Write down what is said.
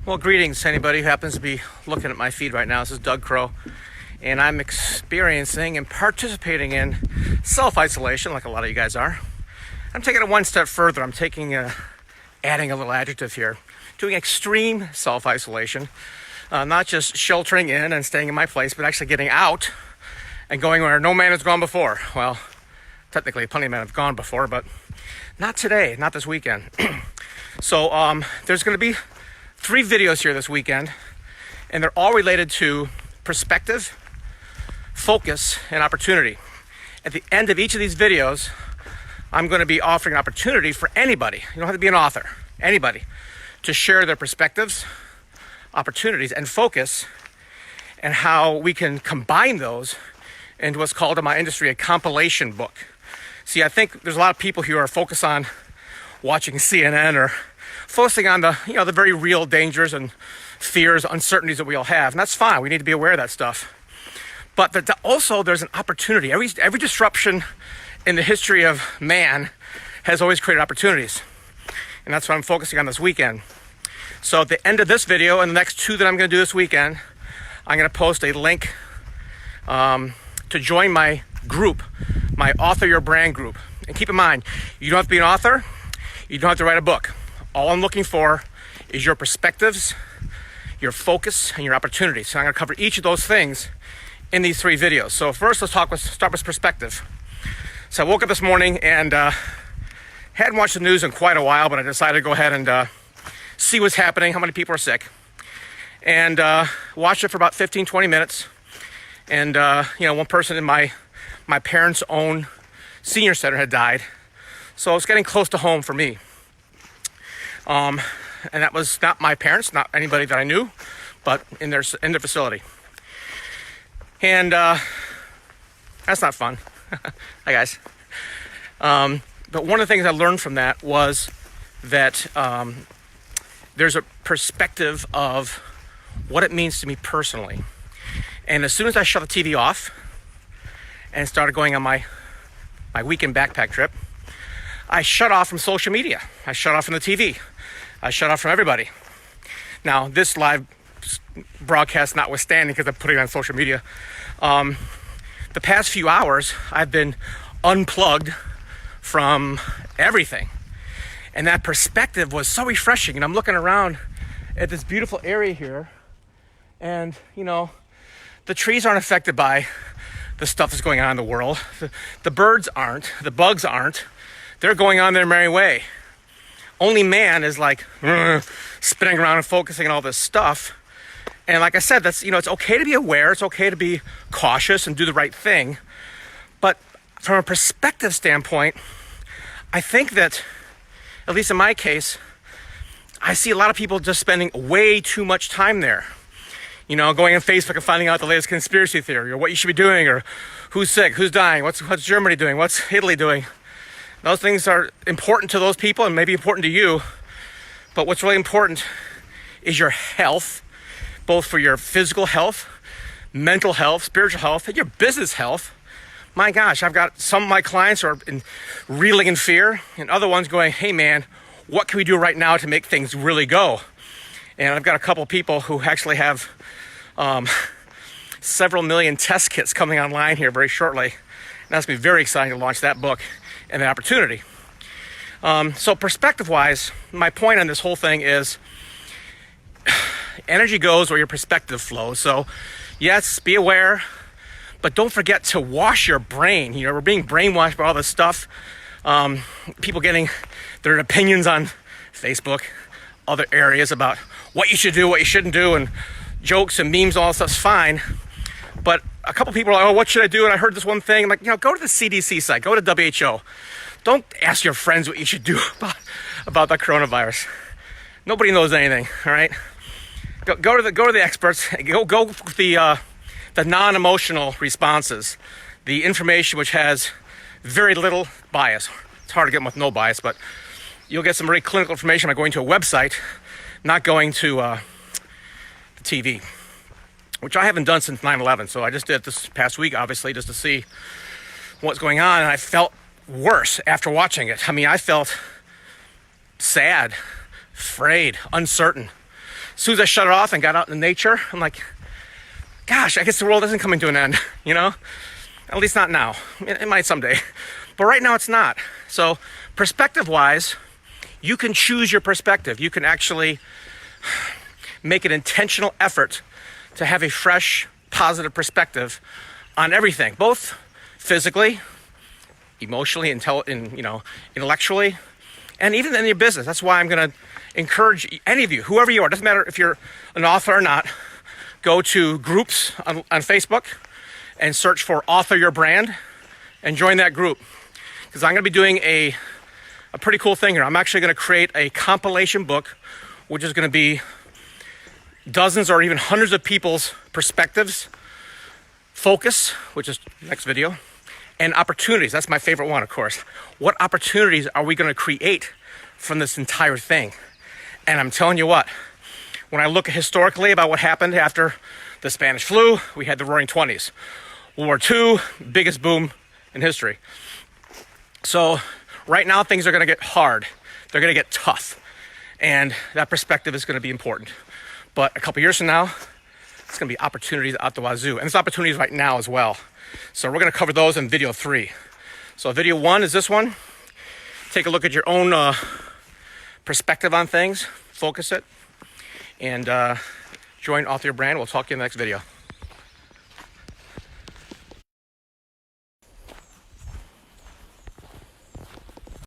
Well, greetings to anybody who happens to be looking at my feed right now. This is Doug Crow, and I'm experiencing and participating in self-isolation like a lot of you guys are. I'm taking it one step further. I'm adding a little adjective here, doing extreme self-isolation, not just sheltering in and staying in my place, but actually getting out and going where no man has gone before. Well, technically plenty of men have gone before, but not today, not this weekend. So there's going to be 3 videos here this weekend, and they're all related to perspective, focus, and opportunity. At the end of each of these videos, I'm going to be offering an opportunity for anybody, you don't have to be an author, anybody, to share their perspectives, opportunities, and focus, and how we can combine those into what's called in my industry a compilation book. See, I think there's a lot of people who are focused on watching CNN or focusing on the very real dangers and fears, uncertainties that we all have. And that's fine. We need to be aware of that stuff. But also there's an opportunity. Every disruption in the history of man has always created opportunities. And that's what I'm focusing on this weekend. So at the end of this video and the next 2 that I'm going to do this weekend, I'm going to post a link to join my group, my Author Your Brand group. And keep in mind, you don't have to be an author. You don't have to write a book. All I'm looking for is your perspectives, your focus, and your opportunities. So I'm going to cover each of those things in these 3 videos. So first, let's start with perspective. So I woke up this morning and hadn't watched the news in quite a while, but I decided to go ahead and see what's happening, how many people are sick, and watched it for about 15, 20 minutes. And one person in my parents' own senior center had died. So it's getting close to home for me. And that was not my parents, not anybody that I knew, but in their facility. And that's not fun. Hi, guys. But one of the things I learned from that was that there's a perspective of what it means to me personally. And as soon as I shut the TV off and started going on my weekend backpack trip, I shut off from social media. I shut off from the TV. I shut off from everybody. Now, this live broadcast notwithstanding, because I'm putting it on social media, the past few hours, I've been unplugged from everything. And that perspective was so refreshing. And I'm looking around at this beautiful area here. And, the trees aren't affected by the stuff that's going on in the world. The birds aren't. The bugs aren't. They're going on their merry way. Only man is like spinning around and focusing on all this stuff. And like I said, that's it's okay to be aware. It's okay to be cautious and do the right thing. But from a perspective standpoint, I think that, at least in my case, I see a lot of people just spending way too much time there. Going on Facebook and finding out the latest conspiracy theory or what you should be doing or who's sick, who's dying, what's Germany doing, what's Italy doing. Those things are important to those people and maybe important to you. But what's really important is your health, both for your physical health, mental health, spiritual health, and your business health. My gosh, I've got some of my clients who are reeling in fear and other ones going, hey man, what can we do right now to make things really go? And I've got a couple of people who actually have several million test kits coming online here very shortly. And that's going to be very exciting to launch that book and the opportunity. So perspective-wise, my point on this whole thing is energy goes where your perspective flows. So yes, be aware, but don't forget to wash your brain. We're being brainwashed by all this stuff. People getting their opinions on Facebook, other areas about what you should do, what you shouldn't do, and jokes and memes, all that stuff's fine. But a couple people are like, oh, what should I do? And I heard this one thing. I'm like, go to the CDC site, go to WHO. Don't ask your friends what you should do about the coronavirus. Nobody knows anything, all right? Go to the experts. Go with the non-emotional responses, the information which has very little bias. It's hard to get them with no bias, but you'll get some very clinical information by going to a website, not going to the TV, which I haven't done since 9/11. So I just did it this past week, obviously, just to see what's going on. And I felt worse after watching it. I mean, I felt sad, afraid, uncertain. As soon as I shut it off and got out in nature, I'm like, gosh, I guess the world isn't coming to an end, you know? At least not now. It might someday. But right now it's not. So perspective-wise, you can choose your perspective. You can actually make an intentional effort to have a fresh, positive perspective on everything, both physically, emotionally, intellectually, and even in your business. That's why I'm going to encourage any of you, whoever you are, doesn't matter if you're an author or not, go to groups on Facebook and search for Author Your Brand and join that group. Because I'm going to be doing a pretty cool thing here. I'm actually going to create a compilation book, which is going to be dozens or even hundreds of people's perspectives, focus, which is next video, and opportunities. That's my favorite one, of course. What opportunities are we going to create from this entire thing? And I'm telling you what, when I look historically about what happened after the Spanish flu, we had the Roaring 20s. World War II, biggest boom in history. So right now things are going to get hard. They're going to get tough. And that perspective is going to be important. But a couple years from now, it's going to be opportunities out the wazoo. And there's opportunities right now as well. So we're going to cover those in video 3. So video 1 is this one. Take a look at your own perspective on things. Focus it. And join Author Your Brand. We'll talk to you in the next video.